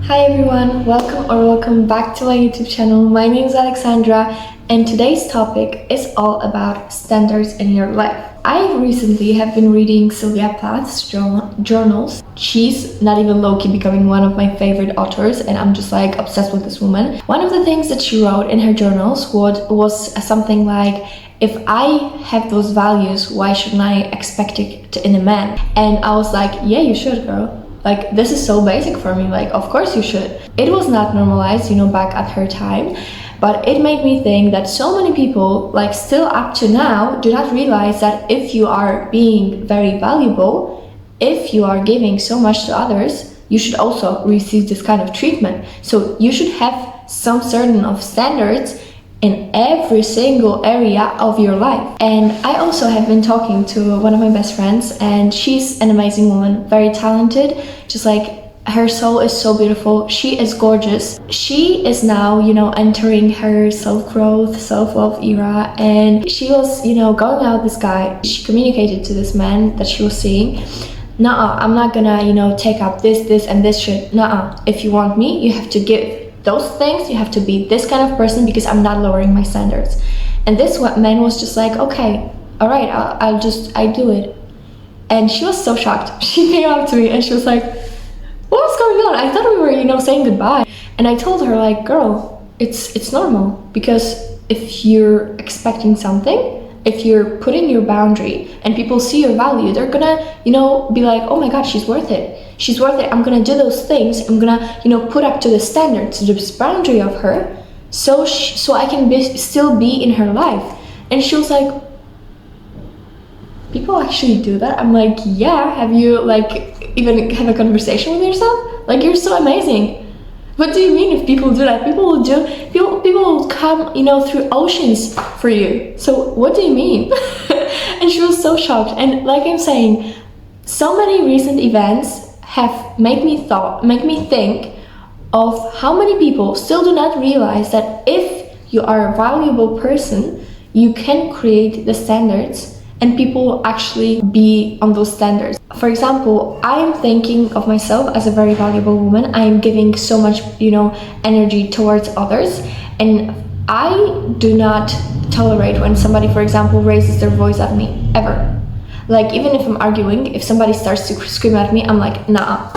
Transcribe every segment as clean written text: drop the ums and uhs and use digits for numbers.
Hi everyone, welcome back to my YouTube channel. My name is Alexandra and today's topic is all about standards in your life. I recently have been reading Sylvia Plath's journals. She's not even low-key becoming one of my favorite authors and I'm just like obsessed with this woman. One of the things that she wrote in her journals was something like, if I have those values, why shouldn't I expect it in a man? And I was like, yeah, you should, girl. Like, this is so basic for me, like, of course you should. It was not normalized, back at her time, but it made me think that so many people, like still up to now, do not realize that if you are being very valuable, if you are giving so much to others, you should also receive this kind of treatment. So you should have some certain of standards in every single area of your life. And I also have been talking to one of my best friends and she's an amazing woman, very talented, just like her soul is so beautiful. She is gorgeous. She is now, entering her self-growth, self-love era, and she was, going out with this guy. She communicated to this man that she was seeing, nah, I'm not gonna, take up this and this shit. Nah, if you want me, you have to give those things, you have to be this kind of person because I'm not lowering my standards. And this man was just like, okay, all right, I do it. And she was so shocked. She came up to me and she was like, what's going on? I thought we were, saying goodbye. And I told her, like, girl, it's normal, because if you're expecting something, if you're putting your boundary and people see your value, they're gonna, be like, oh my god, she's worth it. She's worth it. I'm gonna do those things. I'm gonna, put up to the standards, to this boundary of her, so I can still be in her life. And she was like, people actually do that? I'm like, yeah. Have you even have a conversation with yourself? Like, you're so amazing. What do you mean if people do that? People will come, through oceans for you. So what do you mean? And she was so shocked. And like I'm saying, so many recent events have made me think of how many people still do not realize that if you are a valuable person, you can create the standards and people will actually be on those standards. For example, I am thinking of myself as a very valuable woman. I am giving so much, energy towards others, and I do not tolerate when somebody, for example, raises their voice at me, ever. Like, even if I'm arguing, if somebody starts to scream at me, I'm like, nah,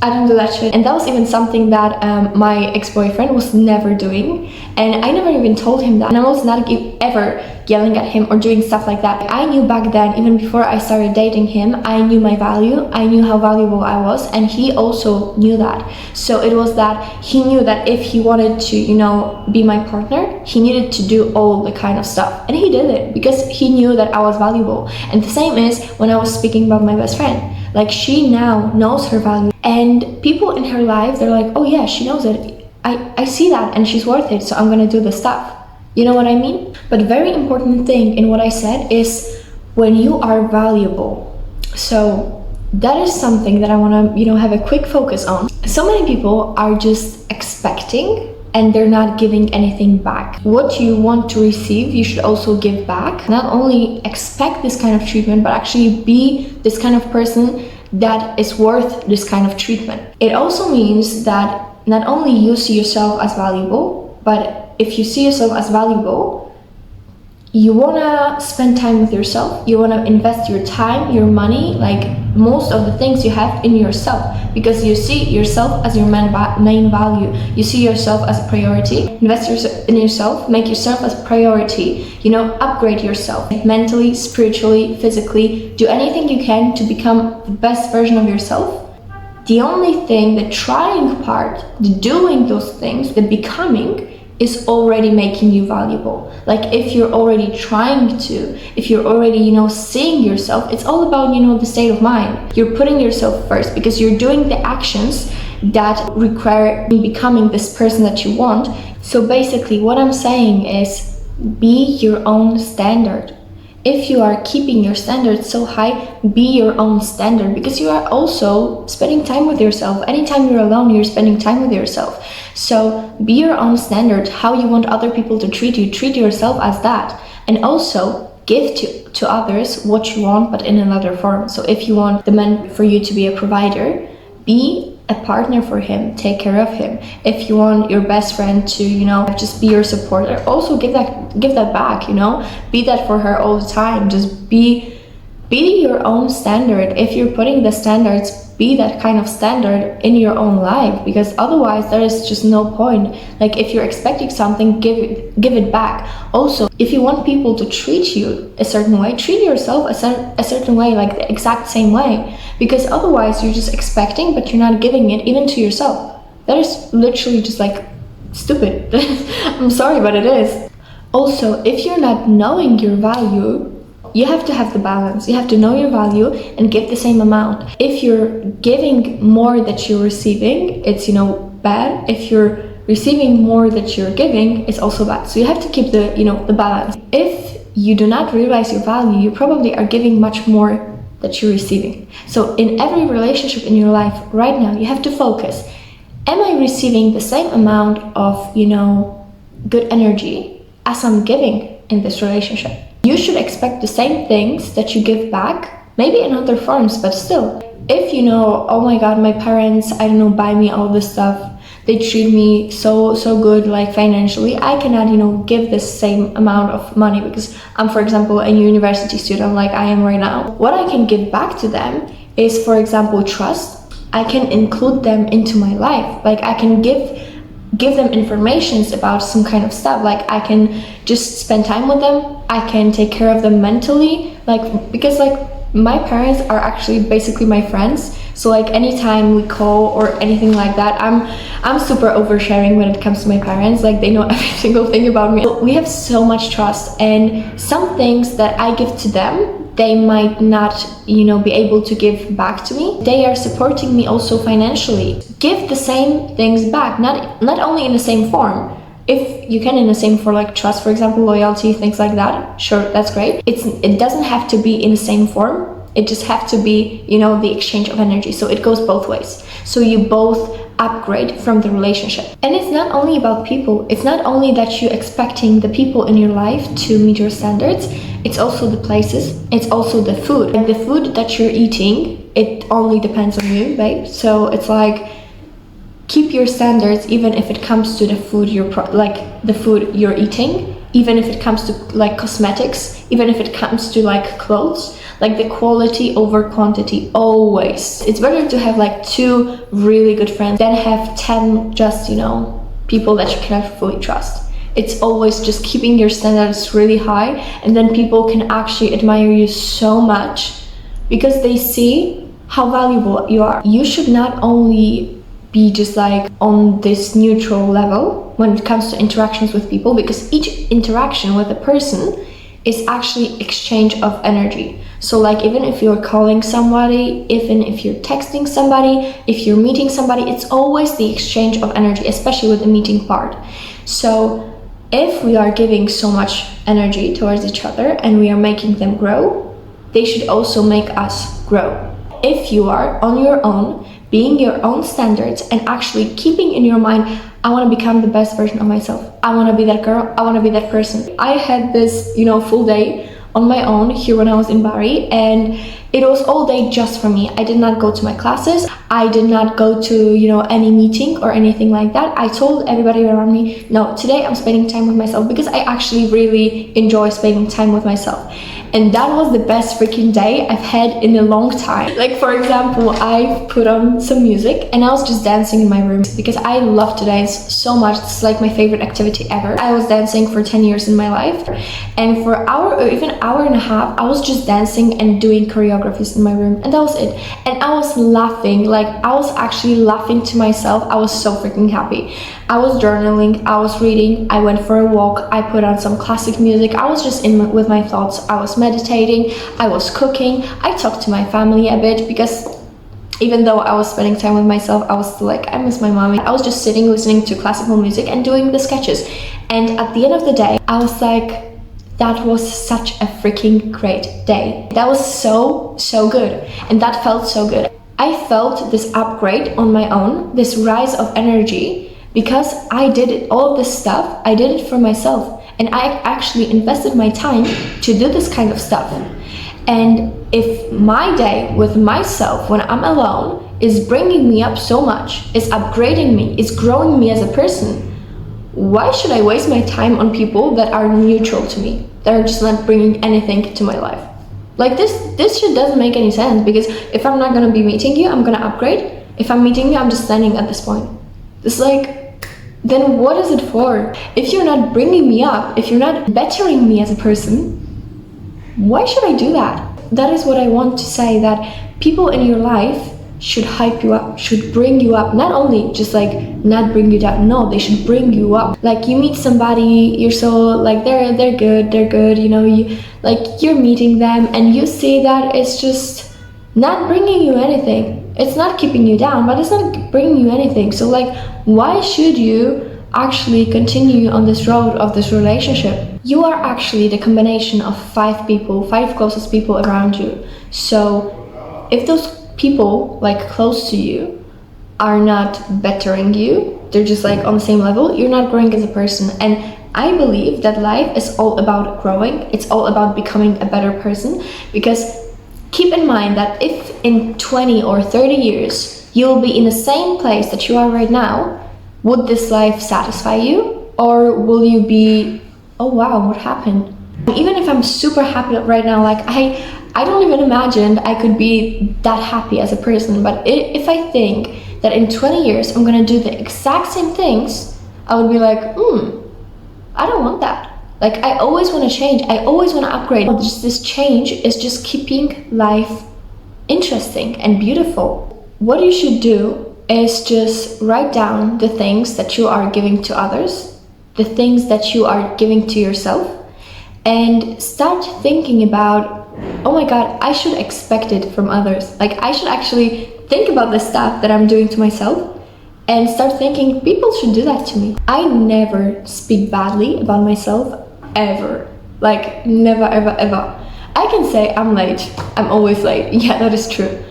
I don't do that shit. And that was even something that my ex-boyfriend was never doing, and I never even told him that, and I was not ever yelling at him or doing stuff like that. I knew back then, even before I started dating him, I knew my value, I knew how valuable I was, and he also knew that. So it was that he knew that if he wanted to, be my partner, he needed to do all the kind of stuff, and he did it because he knew that I was valuable. And the same is when I was speaking about my best friend. Like, she now knows her value, and people in her life, they're like, oh yeah, she knows it. I see that, and she's worth it, so I'm gonna do the stuff. You know what I mean? But very important thing in what I said is when you are valuable. So that is something that I want to, have a quick focus on. So many people are just expecting and they're not giving anything back. What you want to receive, you should also give back. Not only expect this kind of treatment, but actually be this kind of person that is worth this kind of treatment. It also means that not only you see yourself as valuable, but if you see yourself as valuable, you want to spend time with yourself. You want to invest your time, your money, like most of the things you have in yourself, because you see yourself as your main value. You see yourself as a priority. Invest in yourself, make yourself as a priority, upgrade yourself mentally, spiritually, physically. Do anything you can to become the best version of yourself. The only thing, the trying part, the doing those things, the becoming, is already making you valuable. Like, if you're already trying to, if you're already, seeing yourself, it's all about, the state of mind. You're putting yourself first because you're doing the actions that require becoming this person that you want. So basically what I'm saying is, be your own standard. If you are keeping your standards so high, be your own standard, because you are also spending time with yourself. Anytime you're alone, you're spending time with yourself. So be your own standard. How you want other people to treat you, treat yourself as that. And also give to others what you want, but in another form. So if you want the man for you to be a provider, be a partner for him, take care of him. If you want your best friend to, just be your supporter, also give that back, be that for her all the time. Just be your own standard. If you're putting the standards, be that kind of standard in your own life, because otherwise there is just no point. Like, if you're expecting something, give it back. Also, if you want people to treat you a certain way, treat yourself a certain way, like the exact same way, because otherwise you're just expecting but you're not giving it even to yourself. That is literally just like stupid. I'm sorry, but it is. Also, if you're not knowing your value, you have to have the balance. You have to know your value and give the same amount. If you're giving more that you're receiving, it's, bad. If you're receiving more that you're giving, it's also bad. So you have to keep the balance. If you do not realize your value, you probably are giving much more that you're receiving. So in every relationship in your life right now, you have to focus. Am I receiving the same amount of, good energy as I'm giving in this relationship? You should expect the same things that you give back, maybe in other forms, but still. If oh my god, my parents, buy me all this stuff, they treat me so good, like financially, I cannot, give this same amount of money because I'm, for example, a university student like I am right now. What I can give back to them is, for example, trust. I can include them into my life. Like, I can give them informations about some kind of stuff. Like, I can just spend time with them. I can take care of them mentally, because my parents are actually basically my friends. So like, anytime we call or anything like that, I'm super oversharing when it comes to my parents. Like, they know every single thing about me. We have so much trust, and some things that I give to them, they might not, be able to give back to me. They are supporting me also financially. Give the same things back, not only in the same form. If you can in the same for like trust, for example, loyalty, things like that, sure, that's great. It doesn't have to be in the same form. It just have to be, the exchange of energy. So it goes both ways. So you both upgrade from the relationship. And it's not only about people. It's not only that you're expecting the people in your life to meet your standards. It's also the places. It's also the food. And the food that you're eating, it only depends on you, babe. So it's like, keep your standards even if it comes to the food the food you're eating, even if it comes to like cosmetics, even if it comes to like clothes, like the quality over quantity always. It's better to have like 2 really good friends than have 10 just, people that you cannot fully trust. It's always just keeping your standards really high, and then people can actually admire you so much because they see how valuable you are. You should not only be just like on this neutral level when it comes to interactions with people, because each interaction with a person is actually exchange of energy. So like, even if you're calling somebody, even if you're texting somebody, if you're meeting somebody, it's always the exchange of energy, especially with the meeting part. So if we are giving so much energy towards each other and we are making them grow, they should also make us grow. If you are on your own, being your own standards and actually keeping in your mind, I want to become the best version of myself. I want to be that girl. I want to be that person. I had this, full day on my own here when I was in Bari, and it was all day just for me. I did not go to my classes. I did not go to, any meeting or anything like that. I told everybody around me, no, today I'm spending time with myself, because I actually really enjoy spending time with myself. And that was the best freaking day I've had in a long time. Like, for example, I put on some music and I was just dancing in my room because I love to dance so much. It's like my favorite activity ever. I was dancing for 10 years in my life, and for an hour or even hour and a half, I was just dancing and doing choreographies in my room, and that was it. And I was laughing, like I was actually laughing to myself. I was so freaking happy. I was journaling, I was reading, I went for a walk, I put on some classic music, I was just with my thoughts. I was meditating, I was cooking, I talked to my family a bit, because even though I was spending time with myself, I was still like, I miss my mommy. I was just sitting listening to classical music and doing the sketches. And at the end of the day, I was like, that was such a freaking great day. That was so good, and that felt so good. I felt this upgrade on my own, this rise of energy, because I did it, all this stuff, I did it for myself, and I actually invested my time to do this kind of stuff. And if my day with myself, when I'm alone, is bringing me up so much, is upgrading me, is growing me as a person, why should I waste my time on people that are neutral to me, that are just not bringing anything to my life? Like this shit doesn't make any sense, because if I'm not gonna be meeting you, I'm gonna upgrade. If I'm meeting you, I'm just standing at this point. It's like, then what is it for? If you're not bringing me up, if you're not bettering me as a person, why should I do that? That is what I want to say, that people in your life should hype you up, should bring you up, not only just like not bring you down, no, they should bring you up. Like you meet somebody, you're so like they're good, you know, you're meeting them and you see that it's just not bringing you anything. It's not keeping you down, but it's not bringing you anything. So like, why should you actually continue on this road of this relationship? You are actually the combination of 5 people, 5 closest people around you. So if those people like close to you are not bettering you, they're just like on the same level, you're not growing as a person. And I believe that life is all about growing. It's all about becoming a better person, because keep in mind that if in 20 or 30 years you'll be in the same place that you are right now, would this life satisfy you? Or will you be, oh wow, what happened? Even if I'm super happy right now, like I don't even imagine I could be that happy as a person. But if I think that in 20 years I'm gonna do the exact same things, I would be like, I don't want that. Like I always want to change, I always want to upgrade. Just this change is just keeping life interesting and beautiful. What you should do is just write down the things that you are giving to others, the things that you are giving to yourself, and start thinking about, oh my god, I should expect it from others. Like I should actually think about the stuff that I'm doing to myself and start thinking people should do that to me. I never speak badly about myself, ever. Like never, ever, ever. I can say I'm late, I'm always late. Yeah, that is true,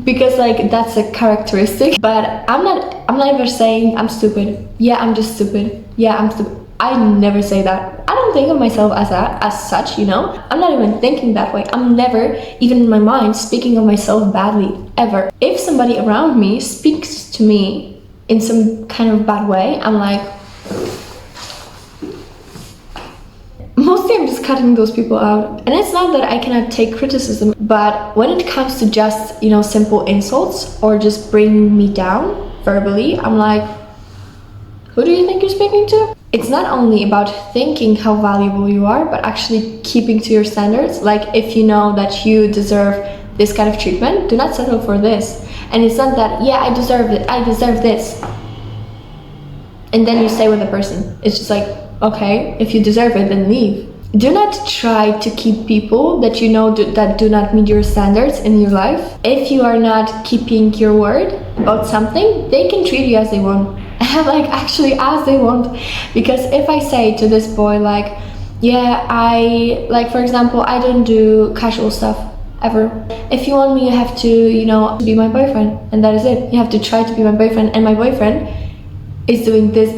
because like that's a characteristic. But I'm not ever saying I'm stupid. Yeah, I'm just stupid. Yeah, I'm stupid. I never say that. I don't think of myself as such, you know? I'm not even thinking that way. I'm never, even in my mind, speaking of myself badly, ever. If somebody around me speaks to me in some kind of bad way, I'm like, mostly I'm just cutting those people out. And it's not that I cannot take criticism, but when it comes to just, you know, simple insults or just bringing me down verbally, I'm like, who do you think you're speaking to? It's not only about thinking how valuable you are, but actually keeping to your standards. Like if you know that you deserve this kind of treatment, do not settle for this. And it's not that, yeah, I deserve it, I deserve this, and then you stay with the person. It's just like, okay, if you deserve it, then leave. Do not try to keep people that you know that do not meet your standards in your life. If you are not keeping your word about something, they can treat you as they want. Like actually as they want. Because if I say to this boy like, yeah, I, like for example, I don't do casual stuff ever. If you want me, you have to, you know, be my boyfriend, and that is it. You have to try to be my boyfriend, and my boyfriend is doing this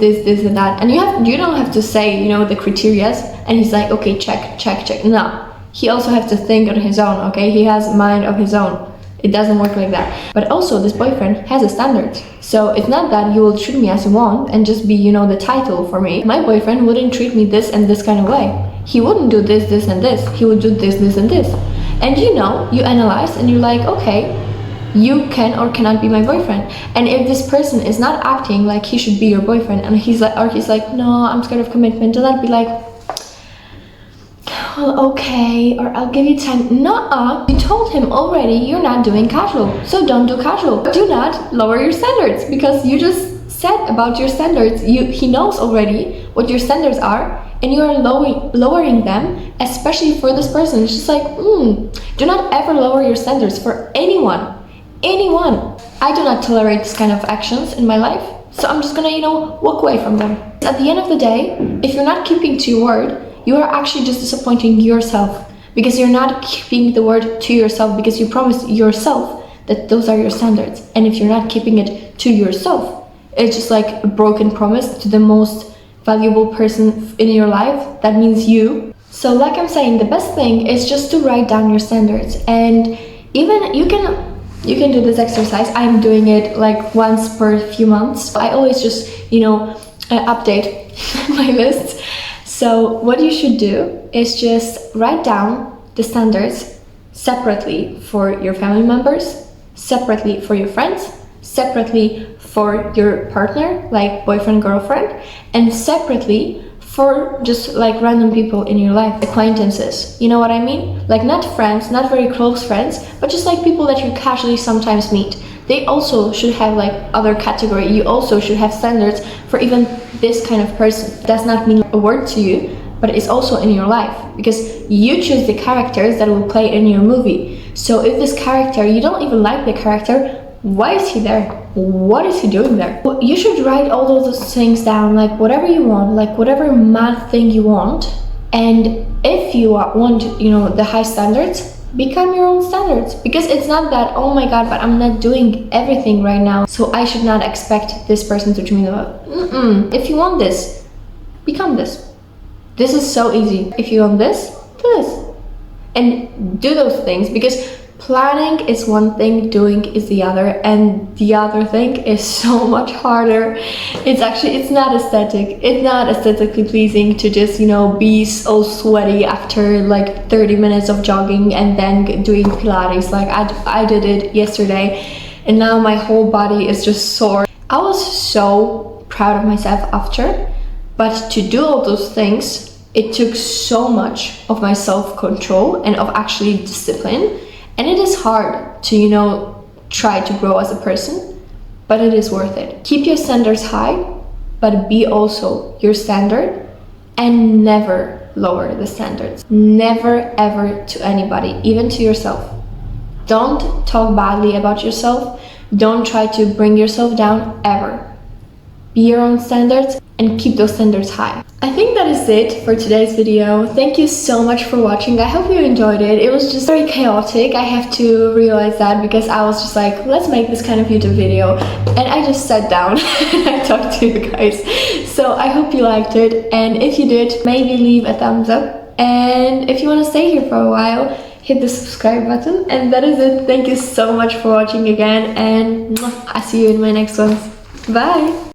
and that, and you don't have to say, you know, the criterias, and he's like, okay, check. No, he also has to think on his own. Okay, he has mind of his own. It doesn't work like that. But also this boyfriend has a standard, so it's not that you will treat me as you want and just be, you know, the title for me. My boyfriend wouldn't treat me this and this kind of way. He wouldn't do this and this. He would do this and this. And you know, you analyze and you're like, okay, you can or cannot be my boyfriend. And if this person is not acting like he should be your boyfriend, and he's like, no, I'm scared of commitment, do not be like, well, okay, or I'll give you time. Nuh-uh. You told him already you're not doing casual, so don't do casual. Do not lower your standards, because you just said about your standards. He knows already what your standards are, and you are lowering them, especially for this person. It's just like, do not ever lower your standards for anyone. I do not tolerate this kind of actions in my life, so I'm just gonna, you know, walk away from them. At the end of the day, if you're not keeping to your word, you are actually just disappointing yourself, because you're not keeping the word to yourself, because you promised yourself that those are your standards. And if you're not keeping it to yourself, it's just like a broken promise to the most valuable person in your life. That means you. So like I'm saying, the best thing is just to write down your standards. And even you can You can do this exercise. I'm doing it like once per few months. I always just, update my list. So what you should do is just write down the standards separately for your family members, separately for your friends, separately for your partner, like boyfriend, girlfriend, and separately for just like random people in your life, acquaintances. You know what I mean? Like not friends, not very close friends, but just like people that you casually sometimes meet. They also should have like other category. You also should have standards for even this kind of person. It does not mean a word to you, but it's also in your life, because you choose the characters that will play in your movie. So if this character, you don't even like the character, why is he there? What is he doing there? You should write all those things down, like whatever you want, like whatever mad thing you want. And if you want, the high standards, become your own standards. Because it's not that, oh my god, but I'm not doing everything right now, so I should not expect this person to treat me well. If you want this, become this. This is so easy. If you want this, do this. And do those things, because planning is one thing, doing is the other, and the other thing is so much harder. It's not aesthetic. It's not aesthetically pleasing to just, be so sweaty after like 30 minutes of jogging and then doing Pilates. Like I did it yesterday, and now my whole body is just sore. I was so proud of myself after, but to do all those things, it took so much of my self-control and of actually discipline. And it is hard to, try to grow as a person, but it is worth it. Keep your standards high, but be also your standard, and never lower the standards. Never ever to anybody, even to yourself. Don't talk badly about yourself. Don't try to bring yourself down ever. Be your own standards and keep those standards high. I think that is it for today's video. Thank you so much for watching. I hope you enjoyed it. It was just very chaotic. I have to realize that, because I was just like, let's make this kind of YouTube video. And I just sat down and I talked to you guys. So I hope you liked it. And if you did, maybe leave a thumbs up. And if you want to stay here for a while, hit the subscribe button. And that is it. Thank you so much for watching again. And I'll see you in my next ones. Bye!